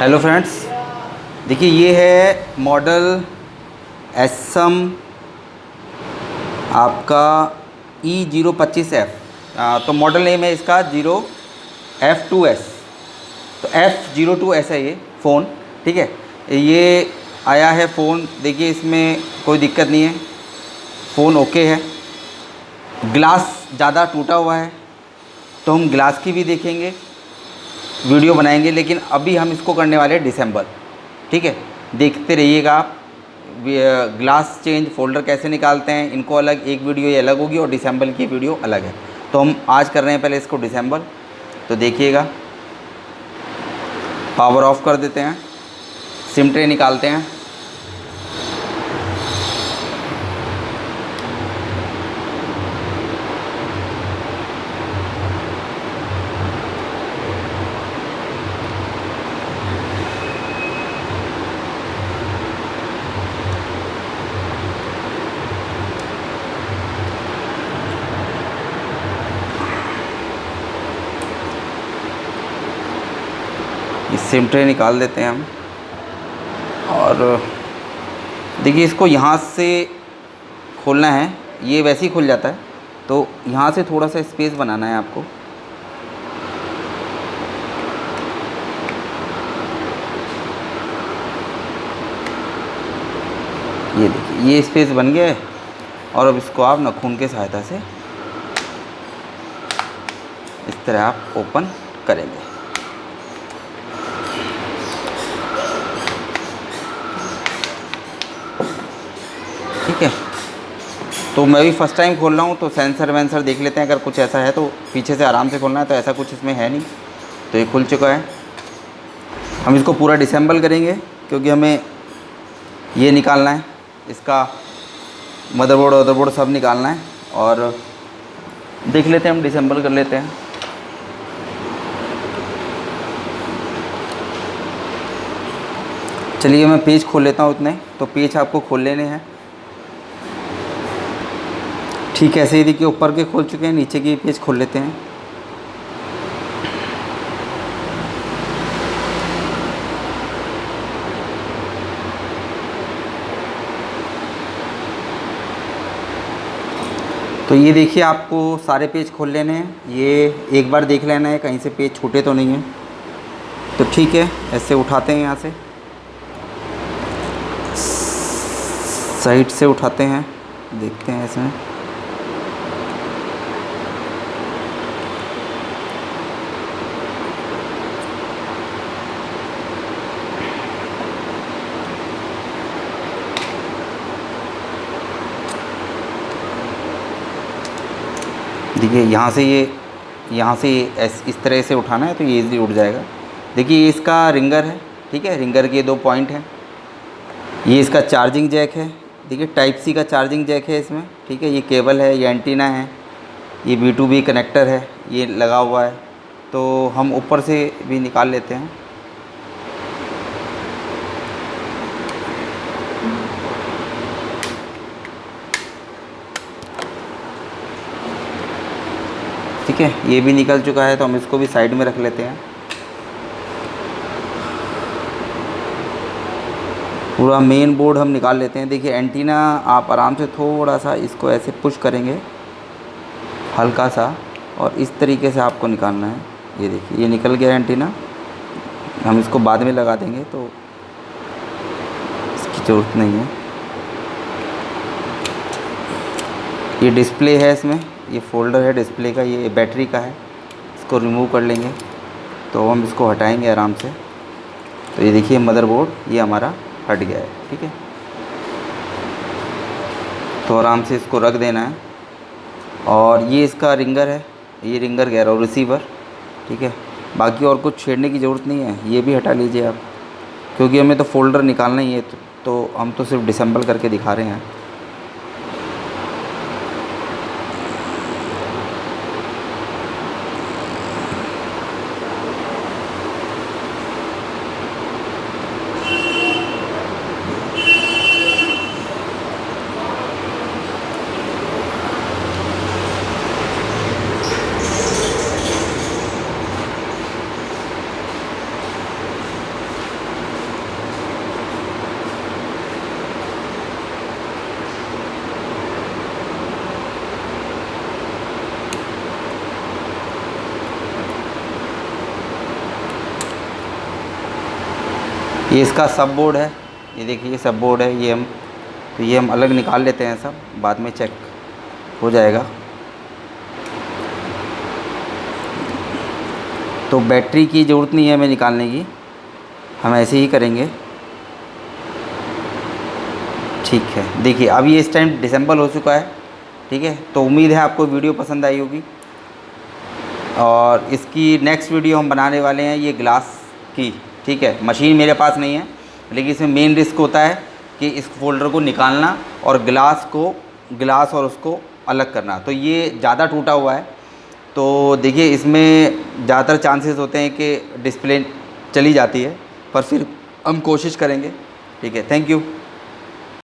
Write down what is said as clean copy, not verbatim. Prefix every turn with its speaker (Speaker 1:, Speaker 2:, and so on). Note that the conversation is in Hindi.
Speaker 1: हेलो फ्रेंड्स, देखिए ये है मॉडल एसम आपका E025F। तो मॉडल नेम है इसका 0F2S। तो F02S है ये फ़ोन, ठीक है। ये आया है फ़ोन, देखिए इसमें कोई दिक्कत नहीं है, फ़ोन ओके है। ग्लास ज़्यादा टूटा हुआ है तो हम ग्लास की भी देखेंगे, वीडियो बनाएंगे, लेकिन अभी हम इसको करने वाले हैं डिसेंबल, ठीक है। देखते रहिएगा आप। ग्लास चेंज फोल्डर कैसे निकालते हैं, इनको अलग एक वीडियो ये अलग होगी और डिसेंबल की वीडियो अलग है। तो हम आज कर रहे हैं पहले इसको डिसेंबल, तो देखिएगा। पावर ऑफ कर देते हैं, सिम ट्रे निकालते हैं। सिम ट्रे निकाल देते हैं हम। और देखिए इसको यहाँ से खोलना है, ये वैसे ही खुल जाता है, तो यहाँ से थोड़ा सा स्पेस बनाना है आपको। ये देखिए ये स्पेस बन गया है। और अब इसको आप नाखून के सहायता से इस तरह आप ओपन करेंगे। ठीक है, तो मैं भी फ़र्स्ट टाइम खोल रहा हूँ, तो सेंसर वेंसर देख लेते हैं। अगर कुछ ऐसा है तो पीछे से आराम से खोलना है, तो ऐसा कुछ इसमें है नहीं। तो ये खुल चुका है। हम इसको पूरा डिसेंबल करेंगे क्योंकि हमें ये निकालना है, इसका मदरबोर्ड सब निकालना है। और देख लेते हैं, हम डिसेंबल कर लेते हैं। चलिए मैं पेज खोल लेता हूँ इतने, तो पेज आपको खोल लेने हैं। ठीक है, ऐसे ही देखिए ऊपर के खोल चुके हैं, नीचे के पेज खोल लेते हैं। तो ये देखिए आपको सारे पेज खोल लेने हैं। ये एक बार देख लेना है कहीं से पेज छूटे तो नहीं है। तो ठीक है, ऐसे उठाते हैं, यहाँ से साइड से उठाते हैं, देखते हैं इसमें। देखिए यहाँ से ये इस तरह से उठाना है, तो ये इजीली उठ जाएगा। देखिए ये इसका रिंगर है, ठीक है। रिंगर के 2 पॉइंट हैं। ये इसका चार्जिंग जैक है, देखिए टाइप सी का चार्जिंग जैक है इसमें, ठीक है। ये केबल है, ये एंटीना है, ये B2B कनेक्टर है, ये लगा हुआ है। तो हम ऊपर से भी निकाल लेते हैं। ठीक है, ये भी निकल चुका है, तो हम इसको भी साइड में रख लेते हैं। पूरा मेन बोर्ड हम निकाल लेते हैं। देखिए एंटीना आप आराम से थोड़ा सा इसको ऐसे पुश करेंगे, हल्का सा, और इस तरीके से आपको निकालना है। ये देखिए ये निकल गया एंटीना। हम इसको बाद में लगा देंगे, तो इसकी ज़रूरत नहीं है। ये डिस्प्ले है, इसमें ये फ़ोल्डर है डिस्प्ले का, ये बैटरी का है। इसको रिमूव कर लेंगे, तो हम इसको हटाएंगे आराम से। तो ये देखिए मदरबोर्ड ये हमारा हट गया है, ठीक है। तो आराम से इसको रख देना है। और ये इसका रिंगर है, ये रिंगर कह रहा हूँ, रिसीवर, ठीक है। बाकी और कुछ छेड़ने की ज़रूरत नहीं है, ये भी हटा लीजिए आप, क्योंकि हमें तो फ़ोल्डर निकालना ही है। तो हम तो सिर्फ डिसेंबल करके दिखा रहे हैं। ये इसका सब बोर्ड है, ये देखिए सब बोर्ड है, ये हम अलग निकाल लेते हैं, सब बाद में चेक हो जाएगा। तो बैटरी की ज़रूरत नहीं है हमें निकालने की, हम ऐसे ही करेंगे। ठीक है, देखिए अब ये इस टाइम डिसेंबल हो चुका है, ठीक है। तो उम्मीद है आपको वीडियो पसंद आई होगी, और इसकी नेक्स्ट वीडियो हम बनाने वाले हैं ये ग्लास की, ठीक है। मशीन मेरे पास नहीं है, लेकिन इसमें मेन रिस्क होता है कि इस फोल्डर को निकालना और ग्लास और उसको अलग करना। तो ये ज़्यादा टूटा हुआ है, तो देखिए इसमें ज़्यादातर चांसेस होते हैं कि डिस्प्ले चली जाती है, पर फिर हम कोशिश करेंगे, ठीक है। Thank you.